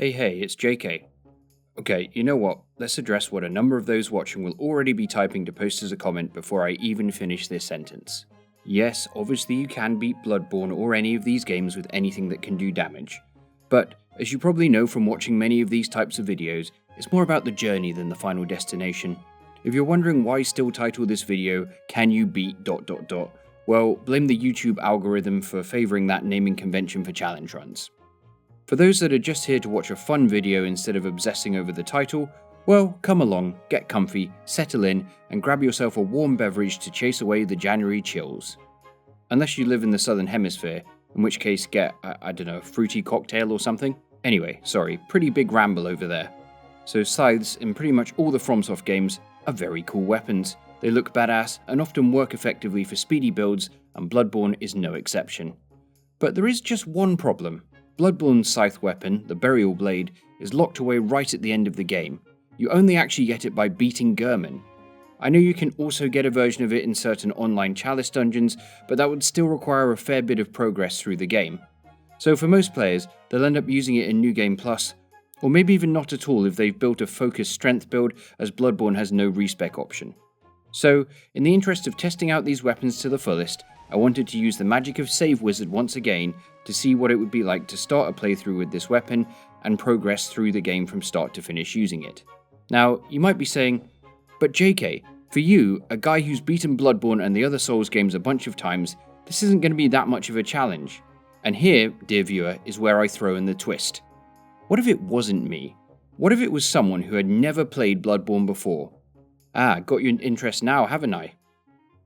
Hey, it's JK. Okay, you know what? Let's address what a number of those watching will already be typing to post as a comment before I even finish this sentence. Yes, obviously you can beat Bloodborne or any of these games with anything that can do damage. But, as you probably know from watching many of these types of videos, it's more about the journey than the final destination. If you're wondering why I still title this video, Can You Beat ... Well, blame the YouTube algorithm for favouring that naming convention for challenge runs. For those that are just here to watch a fun video instead of obsessing over the title, well, come along, get comfy, settle in, and grab yourself a warm beverage to chase away the January chills. Unless you live in the southern hemisphere, in which case get, a fruity cocktail or something. Anyway, sorry, pretty big ramble over there. So scythes in pretty much all the FromSoft games are very cool weapons. They look badass and often work effectively for speedy builds, and Bloodborne is no exception. But there is just one problem. Bloodborne's scythe weapon, the Burial Blade, is locked away right at the end of the game. You only actually get it by beating Gehrman. I know you can also get a version of it in certain online Chalice dungeons, but that would still require a fair bit of progress through the game. So for most players, they'll end up using it in New Game Plus, or maybe even not at all if they've built a focused strength build, as Bloodborne has no respec option. So, in the interest of testing out these weapons to the fullest, I wanted to use the magic of Save Wizard once again to see what it would be like to start a playthrough with this weapon and progress through the game from start to finish using it. Now, you might be saying, but JK, for you, a guy who's beaten Bloodborne and the other Souls games a bunch of times, this isn't going to be that much of a challenge. And here, dear viewer, is where I throw in the twist. What if it wasn't me? What if it was someone who had never played Bloodborne before? Got you an interest now, haven't I?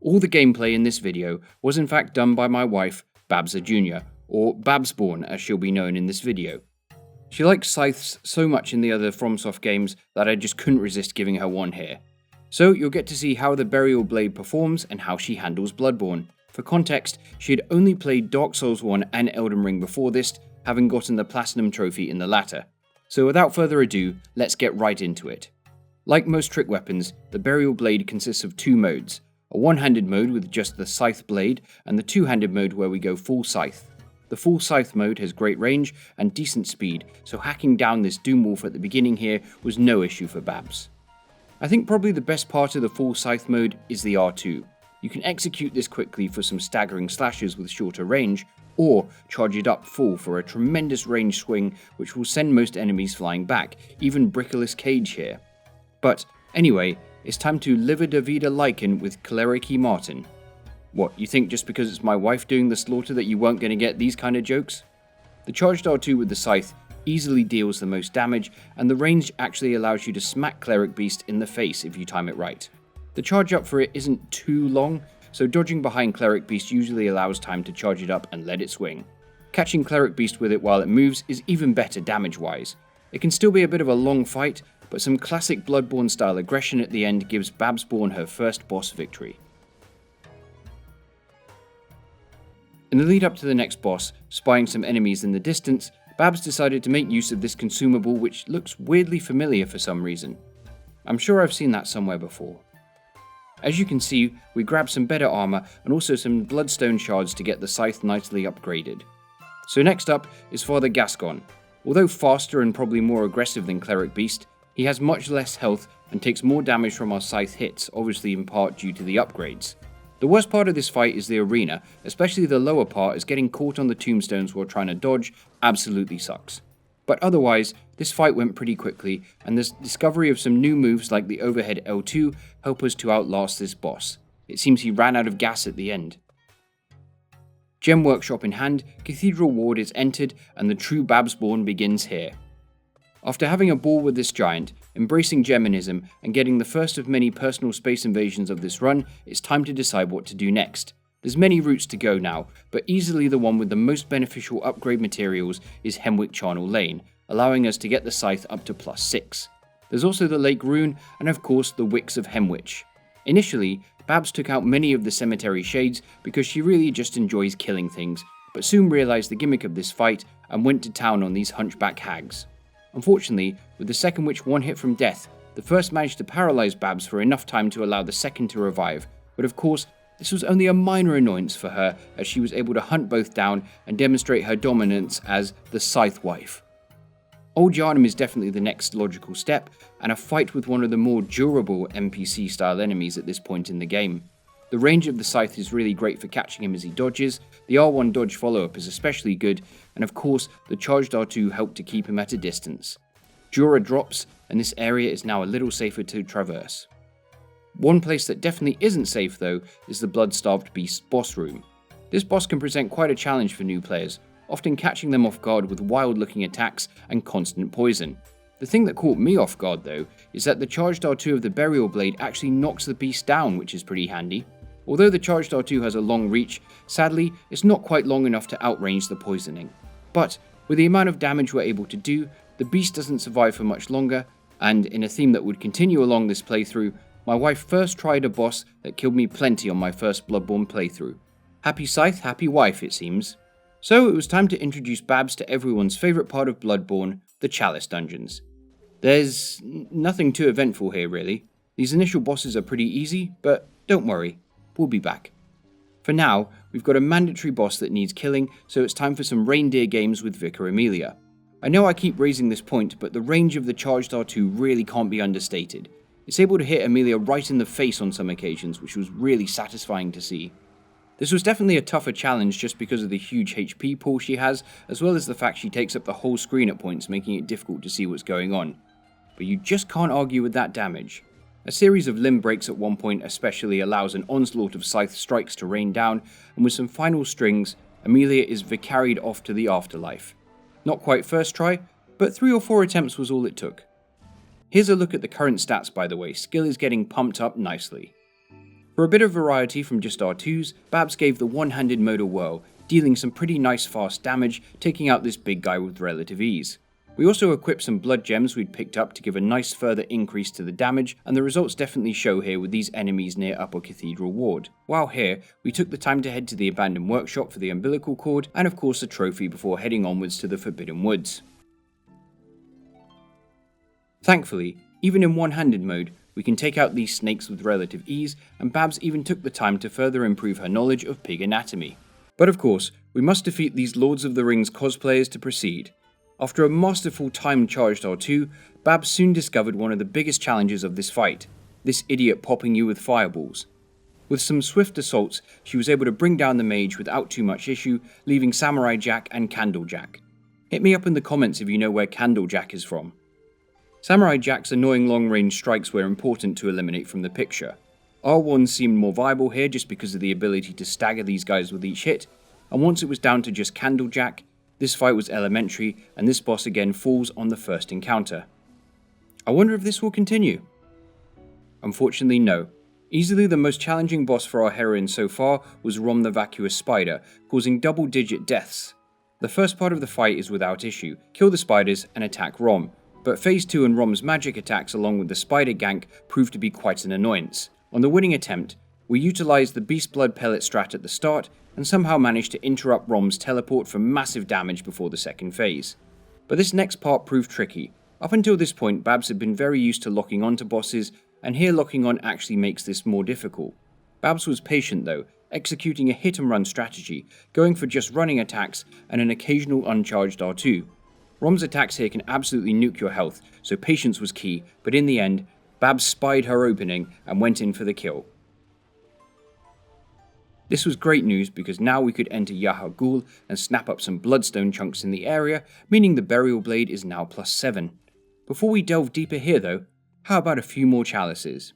All the gameplay in this video was in fact done by my wife, Babsa Jr., or Babsborn as she'll be known in this video. She likes scythes so much in the other FromSoft games that I just couldn't resist giving her one here. So you'll get to see how the Burial Blade performs and how she handles Bloodborne. For context, she had only played Dark Souls 1 and Elden Ring before this, having gotten the Platinum Trophy in the latter. So without further ado, let's get right into it. Like most trick weapons, the Burial Blade consists of two modes, a one-handed mode with just the Scythe blade, and the two-handed mode where we go full Scythe. The full Scythe mode has great range and decent speed, so hacking down this Doom Wolf at the beginning here was no issue for Babs. I think probably the best part of the full Scythe mode is the R2. You can execute this quickly for some staggering slashes with shorter range, or charge it up full for a tremendous range swing which will send most enemies flying back, even Brickless Cage here. But anyway, it's time to live da vida Lycan with Cleric Martin. What, you think just because it's my wife doing the slaughter that you weren't going to get these kind of jokes? The charged R2 with the Scythe easily deals the most damage, and the range actually allows you to smack Cleric Beast in the face if you time it right. The charge up for it isn't too long, so dodging behind Cleric Beast usually allows time to charge it up and let it swing. Catching Cleric Beast with it while it moves is even better damage-wise. It can still be a bit of a long fight, but some classic Bloodborne style aggression at the end gives Babsborn her first boss victory. In the lead up to the next boss, spying some enemies in the distance, Babs decided to make use of this consumable which looks weirdly familiar for some reason. I'm sure I've seen that somewhere before. As you can see, we grab some better armor and also some bloodstone shards to get the scythe nicely upgraded. So next up is Father Gascon. Although faster and probably more aggressive than Cleric Beast, he has much less health and takes more damage from our scythe hits, obviously in part due to the upgrades. The worst part of this fight is the arena, especially the lower part, as getting caught on the tombstones while trying to dodge absolutely sucks. But otherwise, this fight went pretty quickly, and the discovery of some new moves like the overhead L2 help us to outlast this boss. It seems he ran out of gas at the end. Gem Workshop in hand, Cathedral Ward is entered, and the true Babsborn begins here. After having a ball with this giant, embracing Geminism, and getting the first of many personal space invasions of this run, it's time to decide what to do next. There's many routes to go now, but easily the one with the most beneficial upgrade materials is Hemwick Charnel Lane, allowing us to get the scythe up to +6. There's also the Lake Rune, and of course the Wicks of Hemwich. Initially, Babs took out many of the cemetery shades because she really just enjoys killing things, but soon realised the gimmick of this fight and went to town on these hunchback hags. Unfortunately, with the second witch one hit from death, the first managed to paralyse Babs for enough time to allow the second to revive, but of course, this was only a minor annoyance for her as she was able to hunt both down and demonstrate her dominance as the Scythe Wife. Old Yharnam is definitely the next logical step, and a fight with one of the more durable NPC style enemies at this point in the game. The range of the Scythe is really great for catching him as he dodges, the R1 dodge follow-up is especially good, and of course the charged R2 helped to keep him at a distance. Dura drops, and this area is now a little safer to traverse. One place that definitely isn't safe though is the Blood-Starved Beast boss room. This boss can present quite a challenge for new players, often catching them off guard with wild-looking attacks and constant poison. The thing that caught me off guard though is that the charged R2 of the Burial Blade actually knocks the beast down, which is pretty handy. Although the charged R2 has a long reach, sadly it's not quite long enough to outrange the poisoning. But with the amount of damage we're able to do, the beast doesn't survive for much longer, and in a theme that would continue along this playthrough, my wife first tried a boss that killed me plenty on my first Bloodborne playthrough. Happy Scythe, happy wife it seems. So it was time to introduce Babs to everyone's favourite part of Bloodborne, the Chalice dungeons. There's nothing too eventful here really. These initial bosses are pretty easy, but don't worry, we'll be back. For now, we've got a mandatory boss that needs killing, so it's time for some reindeer games with Vicar Amelia. I know I keep raising this point, but the range of the charged R2 really can't be understated. It's able to hit Amelia right in the face on some occasions, which was really satisfying to see. This was definitely a tougher challenge just because of the huge HP pool she has, as well as the fact she takes up the whole screen at points, making it difficult to see what's going on. But you just can't argue with that damage. A series of limb breaks at one point especially allows an onslaught of Scythe strikes to rain down, and with some final strings, Amelia is vicaried off to the afterlife. Not quite first try, but 3 or 4 attempts was all it took. Here's a look at the current stats by the way, skill is getting pumped up nicely. For a bit of variety from just R2s, Babs gave the one-handed mode a whirl, dealing some pretty nice fast damage, taking out this big guy with relative ease. We also equipped some blood gems we'd picked up to give a nice further increase to the damage, and the results definitely show here with these enemies near Upper Cathedral Ward. While here, we took the time to head to the abandoned workshop for the umbilical cord, and of course a trophy before heading onwards to the Forbidden Woods. Thankfully, even in one-handed mode, we can take out these snakes with relative ease, and Babs even took the time to further improve her knowledge of pig anatomy. But of course, we must defeat these Lords of the Rings cosplayers to proceed. After a masterful time charged R2, Babs soon discovered one of the biggest challenges of this fight, this idiot popping you with fireballs. With some swift assaults, she was able to bring down the mage without too much issue, leaving Samurai Jack and Candle Jack. Hit me up in the comments if you know where Candle Jack is from. Samurai Jack's annoying long-range strikes were important to eliminate from the picture. R1 seemed more viable here just because of the ability to stagger these guys with each hit, and once it was down to just Candle Jack, this fight was elementary, and this boss again falls on the first encounter. I wonder if this will continue? Unfortunately no. Easily the most challenging boss for our heroine so far was Rom the Vacuous Spider, causing double-digit deaths. The first part of the fight is without issue, kill the spiders and attack Rom, but phase 2 and Rom's magic attacks along with the spider gank proved to be quite an annoyance. On the winning attempt, we utilised the Beast Blood pellet strat at the start, and somehow managed to interrupt Rom's teleport for massive damage before the second phase. But this next part proved tricky. Up until this point, Babs had been very used to locking onto bosses, and here locking on actually makes this more difficult. Babs was patient though, executing a hit and run strategy, going for just running attacks and an occasional uncharged R2. Rom's attacks here can absolutely nuke your health, so patience was key, but in the end, Babs spied her opening and went in for the kill. This was great news because now we could enter Yahar'gul and snap up some bloodstone chunks in the area, meaning the burial blade is now +7. Before we delve deeper here though, how about a few more chalices?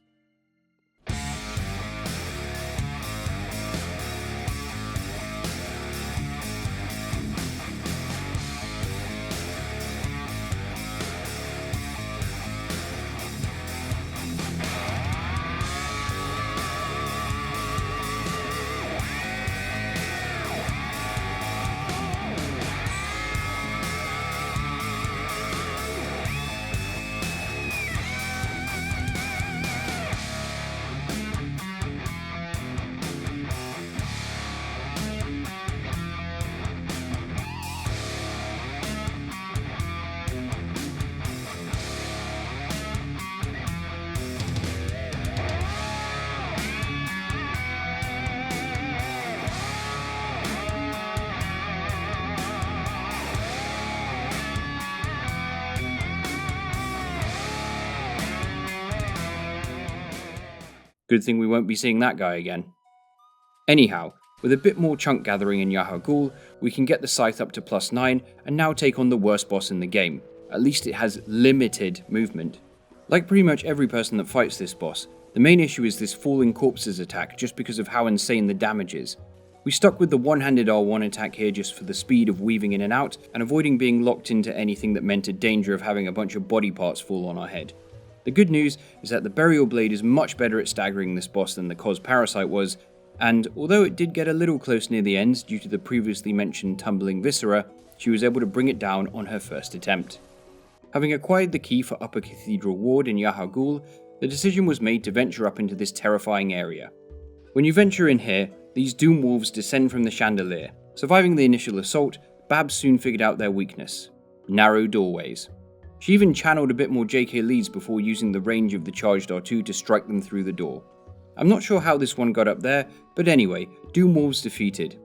Good thing we won't be seeing that guy again. Anyhow, with a bit more chunk gathering in Yahar'gul, we can get the Scythe up to +9 and now take on the worst boss in the game. At least it has limited movement. Like pretty much every person that fights this boss, the main issue is this falling corpses attack just because of how insane the damage is. We stuck with the one-handed R1 attack here just for the speed of weaving in and out and avoiding being locked into anything that meant a danger of having a bunch of body parts fall on our head. The good news is that the Burial Blade is much better at staggering this boss than the Kos Parasite was, and although it did get a little close near the end due to the previously mentioned tumbling viscera, she was able to bring it down on her first attempt. Having acquired the key for Upper Cathedral Ward in Yahar'gul, the decision was made to venture up into this terrifying area. When you venture in here, these doom wolves descend from the chandelier. Surviving the initial assault, Babs soon figured out their weakness: narrow doorways. She even channeled a bit more JK leads before using the range of the charged R2 to strike them through the door. I'm not sure how this one got up there, but anyway, doom wolves defeated.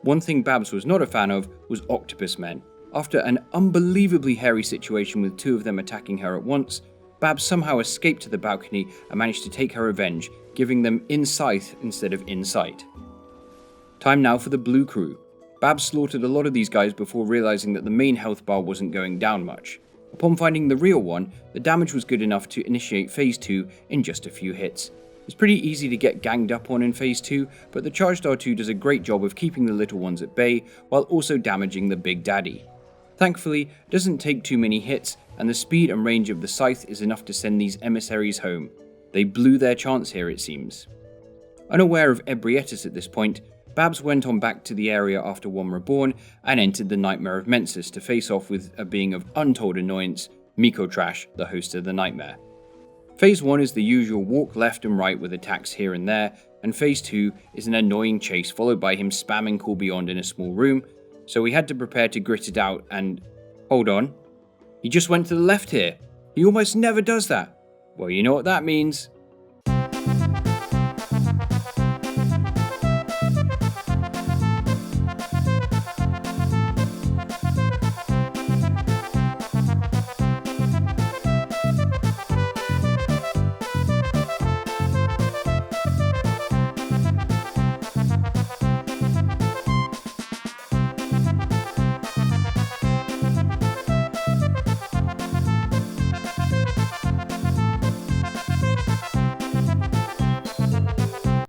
One thing Babs was not a fan of was octopus men. After an unbelievably hairy situation with two of them attacking her at once, Babs somehow escaped to the balcony and managed to take her revenge, giving them in Scythe instead of in sight. Time now for the blue crew. Babs slaughtered a lot of these guys before realizing that the main health bar wasn't going down much. Upon finding the real one, the damage was good enough to initiate phase 2 in just a few hits. It's pretty easy to get ganged up on in phase 2, but the charged R2 does a great job of keeping the little ones at bay while also damaging the big daddy. Thankfully, it doesn't take too many hits, and the speed and range of the Scythe is enough to send these emissaries home. They blew their chance here, it seems. Unaware of Ebrietis at this point, Babs went on back to the area after one reborn and entered the Nightmare of Mensis to face off with a being of untold annoyance, Miko Trash, the host of the Nightmare. Phase 1 is the usual walk left and right with attacks here and there, and Phase 2 is an annoying chase followed by him spamming Call Beyond in a small room, so we had to prepare to grit it out and... Hold on. He just went to the left here. He almost never does that. Well, you know what that means.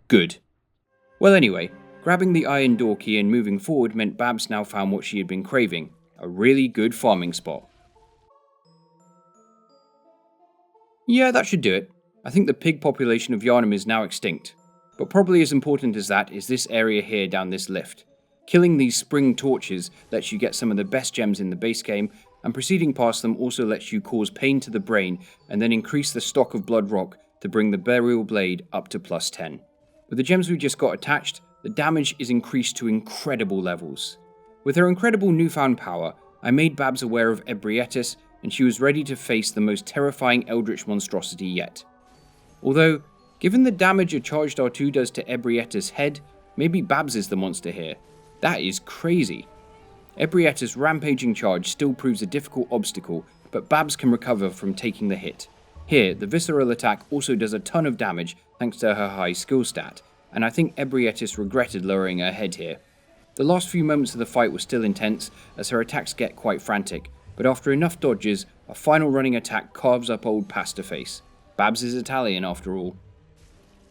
Good. Well anyway, grabbing the iron door key and moving forward meant Babs now found what she had been craving, a really good farming spot. Yeah, that should do it. I think the pig population of Yharnam is now extinct, but probably as important as that is this area here down this lift. Killing these spring torches lets you get some of the best gems in the base game, and proceeding past them also lets you cause pain to the brain and then increase the stock of blood rock to bring the burial blade up to +10. With the gems we just got attached, the damage is increased to incredible levels. With her incredible newfound power, I made Babs aware of Ebrietis, and she was ready to face the most terrifying eldritch monstrosity yet. Although, given the damage a charged R2 does to Ebrietis' head, maybe Babs is the monster here. That is crazy. Ebrietis' rampaging charge still proves a difficult obstacle, but Babs can recover from taking the hit. Here, the visceral attack also does a ton of damage thanks to her high skill stat, and I think Ebrietis regretted lowering her head here. The last few moments of the fight were still intense, as her attacks get quite frantic, but after enough dodges, a final running attack carves up old Pasta Face. Babs is Italian after all.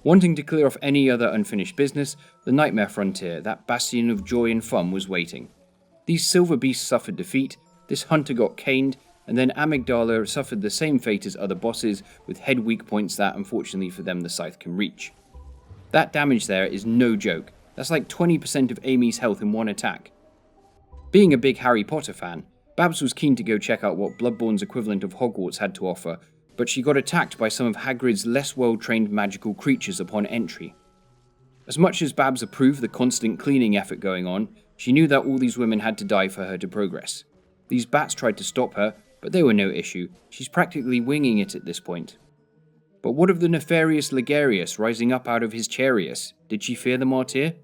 Wanting to clear off any other unfinished business, the Nightmare Frontier, that bastion of joy and fun, was waiting. These silver beasts suffered defeat, this hunter got caned, and then Amygdala suffered the same fate as other bosses, with head weak points that, unfortunately for them, the Scythe can reach. That damage there is no joke. That's like 20% of Amy's health in one attack. Being a big Harry Potter fan, Babs was keen to go check out what Bloodborne's equivalent of Hogwarts had to offer, but she got attacked by some of Hagrid's less well-trained magical creatures upon entry. As much as Babs approved the constant cleaning effort going on, she knew that all these women had to die for her to progress. These bats tried to stop her, but they were no issue. She's practically winging it at this point. But what of the nefarious Ligarius rising up out of his charius? Did she fear the martyr?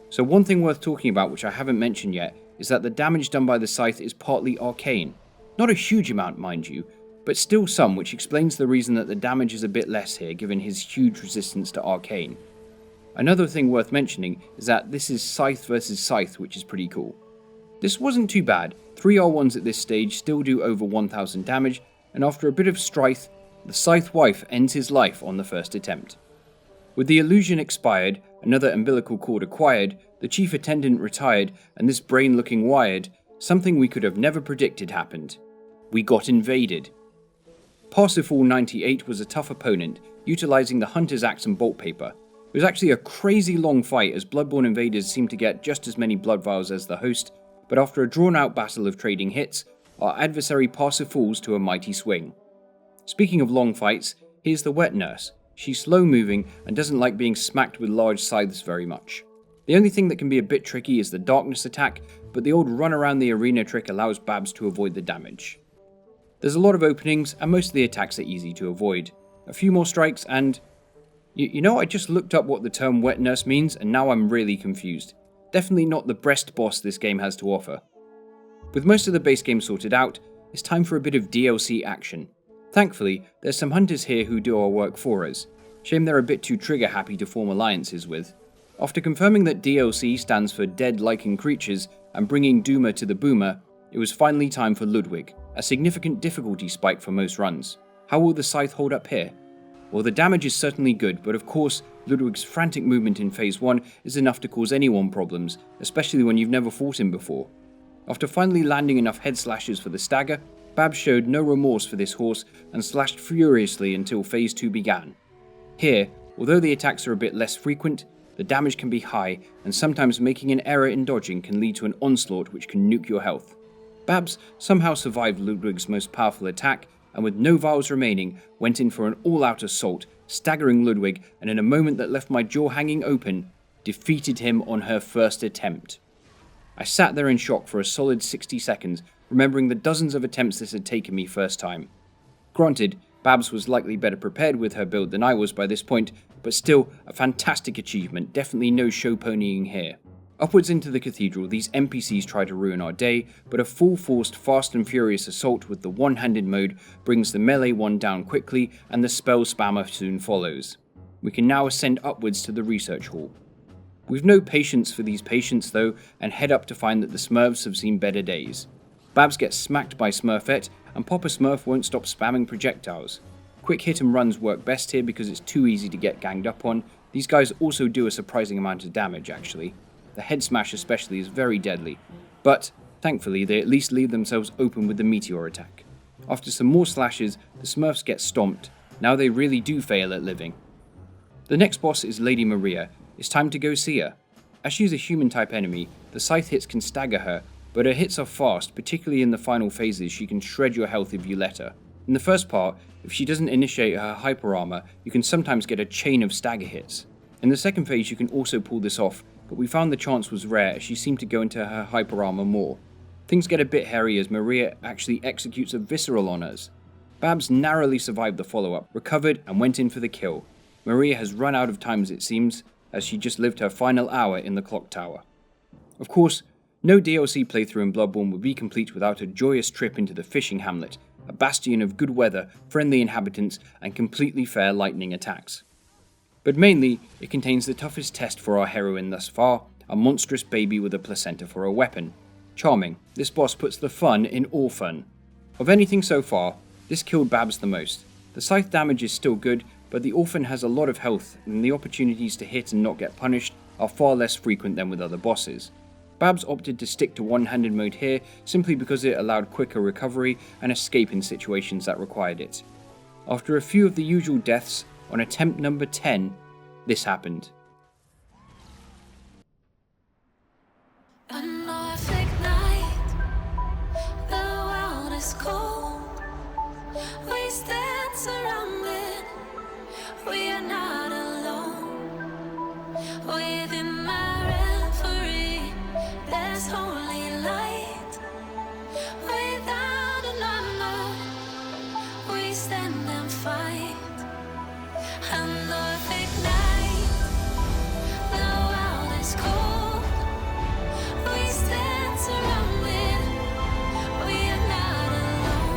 So one thing worth talking about, which I haven't mentioned yet, is that the damage done by the Scythe is partly arcane. Not a huge amount, mind you, but still some, which explains the reason that the damage is a bit less here given his huge resistance to arcane. Another thing worth mentioning is that this is Scythe versus Scythe, which is pretty cool. This wasn't too bad. 3 R1s at this stage still do over 1000 damage, and after a bit of strife, the Scythe wife ends his life on the first attempt. With the illusion expired, another umbilical cord acquired, the chief attendant retired, and this brain looking wired, something we could have never predicted happened. We got invaded. Parsifal 98 was a tough opponent, utilising the Hunter's Axe and Bolt Paper. It was actually a crazy long fight as Bloodborne invaders seemed to get just as many blood vials as the host, but after a drawn out battle of trading hits, our adversary Parsifals to a mighty swing. Speaking of long fights, here's the wet nurse. She's slow moving and doesn't like being smacked with large scythes very much. The only thing that can be a bit tricky is the darkness attack, but the old run around the arena trick allows Babs to avoid the damage. There's a lot of openings and most of the attacks are easy to avoid. A few more strikes and... You know, I just looked up what the term wet nurse means and now I'm really confused. Definitely not the best boss this game has to offer. With most of the base game sorted out, it's time for a bit of DLC action. Thankfully, there's some hunters here who do our work for us. Shame they're a bit too trigger happy to form alliances with. After confirming that DLC stands for Dead Lichen Creatures and bringing Doomer to the Boomer, it was finally time for Ludwig, a significant difficulty spike for most runs. How will the Scythe hold up here? Well, the damage is certainly good, but of course, Ludwig's frantic movement in Phase 1 is enough to cause anyone problems, especially when you've never fought him before. After finally landing enough head slashes for the stagger, Babs showed no remorse for this horse and slashed furiously until Phase 2 began. Here, although the attacks are a bit less frequent, the damage can be high, and sometimes making an error in dodging can lead to an onslaught which can nuke your health. Babs somehow survived Ludwig's most powerful attack, and with no vials remaining, went in for an all-out assault, staggering Ludwig, and in a moment that left my jaw hanging open, defeated him on her first attempt. I sat there in shock for a solid 60 seconds, remembering the dozens of attempts this had taken me first time. Granted, Babs was likely better prepared with her build than I was by this point, but still a fantastic achievement, definitely no show ponying here. Upwards into the cathedral, these NPCs try to ruin our day, but a full-forced Fast and Furious assault with the one-handed mode brings the melee one down quickly and the spell spammer soon follows. We can now ascend upwards to the research hall. We've no patience for these patients though, and head up to find that the Smurfs have seen better days. Babs gets smacked by Smurfette, and Papa Smurf won't stop spamming projectiles. Quick hit and runs work best here because it's too easy to get ganged up on. These guys also do a surprising amount of damage actually. The head smash especially is very deadly, but thankfully they at least leave themselves open with the meteor attack. After some more slashes, the Smurfs get stomped. Now they really do fail at living. The next boss is Lady Maria. It's time to go see her. As she's a human type enemy, the scythe hits can stagger her, but her hits are fast, particularly in the final phases. She can shred your health if you let her. In the first part, if she doesn't initiate her hyper armor, you can sometimes get a chain of stagger hits. In the second phase you can also pull this off, but we found the chance was rare as she seemed to go into her hyper armor more. Things get a bit hairy as Maria actually executes a visceral on us. Babs narrowly survived the follow-up, recovered and went in for the kill. Maria has run out of time as it seems, as she just lived her final hour in the clock tower. Of course, no DLC playthrough in Bloodborne would be complete without a joyous trip into the fishing hamlet, a bastion of good weather, friendly inhabitants, and completely fair lightning attacks. But mainly, it contains the toughest test for our heroine thus far, a monstrous baby with a placenta for a weapon. Charming, this boss puts the fun in all fun. Of anything so far, this killed Babs the most. The scythe damage is still good, but the orphan has a lot of health, and the opportunities to hit and not get punished are far less frequent than with other bosses. Babs opted to stick to one-handed mode here simply because it allowed quicker recovery and escape in situations that required it. After a few of the usual deaths, on attempt number 10, this happened. A Norfolk night, the world is cold. We stand surrounded, we are not alone. Within my reverie, there's holy light. Without a number, we stand and fight. A Norfolk night, the world is cold. We stand surrounded, we are not alone.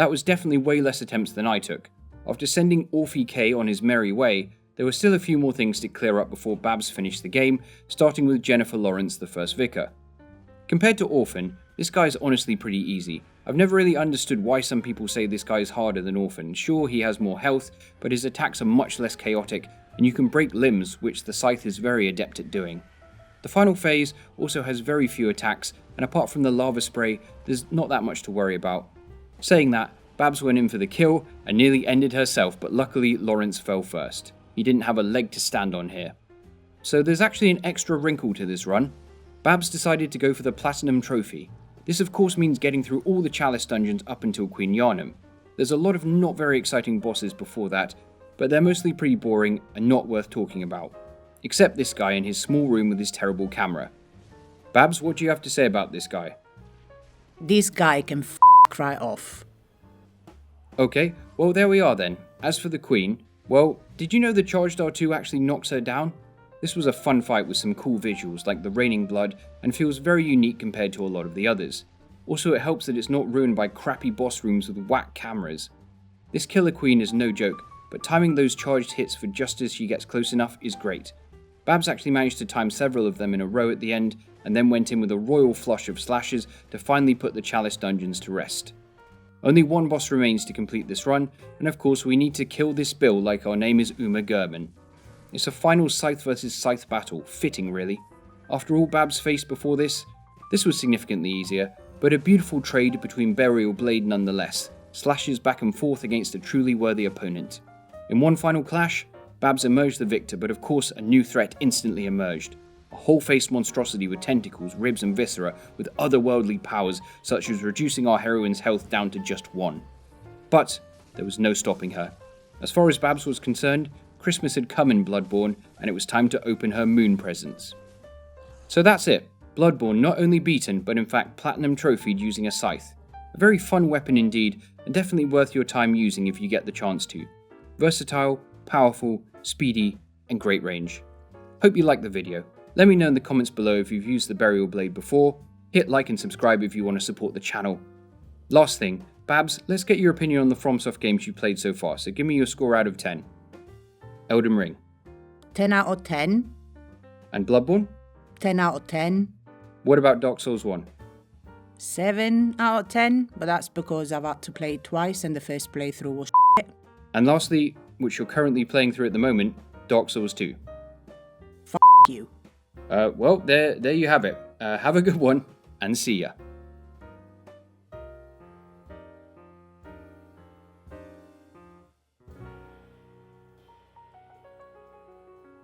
That was definitely way less attempts than I took. After sending Orphy K on his merry way, there were still a few more things to clear up before Babs finished the game, starting with Jennifer Lawrence, the first vicar. Compared to Orphan, this guy is honestly pretty easy. I've never really understood why some people say this guy is harder than Orphan. Sure, he has more health, but his attacks are much less chaotic, and you can break limbs, which the Scythe is very adept at doing. The final phase also has very few attacks, and apart from the lava spray, there's not that much to worry about. Saying that, Babs went in for the kill and nearly ended herself, but luckily Lawrence fell first. He didn't have a leg to stand on here. So there's actually an extra wrinkle to this run. Babs decided to go for the Platinum Trophy. This of course means getting through all the Chalice dungeons up until Queen Yharnam. There's a lot of not very exciting bosses before that, but they're mostly pretty boring and not worth talking about. Except this guy in his small room with his terrible camera. Babs, what do you have to say about this guy? This guy can right off. Okay, well there we are then. As for the Queen, well, did you know the Charged R2 actually knocks her down? This was a fun fight with some cool visuals like the raining blood and feels very unique compared to a lot of the others. Also it helps that it's not ruined by crappy boss rooms with whack cameras. This Killer Queen is no joke, but timing those charged hits for just as she gets close enough is great. Babs actually managed to time several of them in a row at the end and then went in with a royal flush of slashes to finally put the Chalice dungeons to rest. Only one boss remains to complete this run, and of course we need to kill this Bill like our name is Uma Gurman. It's a final Scythe vs Scythe battle, fitting really. After all Babs faced before this was significantly easier, but a beautiful trade between Burial Blade nonetheless, slashes back and forth against a truly worthy opponent. In one final clash, Babs emerged the victor, but of course a new threat instantly emerged. A whole-faced monstrosity with tentacles, ribs and viscera with otherworldly powers such as reducing our heroine's health down to just 1. But there was no stopping her. As far as Babs was concerned, Christmas had come in Bloodborne and it was time to open her moon presents. So that's it. Bloodborne not only beaten but in fact platinum trophied using a scythe. A very fun weapon indeed and definitely worth your time using if you get the chance to. Versatile, powerful, speedy and great range. Hope you liked the video. Let me know in the comments below if you've used the Burial Blade before. Hit like and subscribe if you want to support the channel. Last thing, Babs, let's get your opinion on the FromSoft games you played so far, so give me your score out of 10. Elden Ring. 10 out of 10. And Bloodborne? 10 out of 10. What about Dark Souls 1? 7 out of 10, but that's because I've had to play it twice and the first playthrough was shit. And lastly, which you're currently playing through at the moment, Dark Souls 2. You. Well, there you have it. Have a good one, and see ya.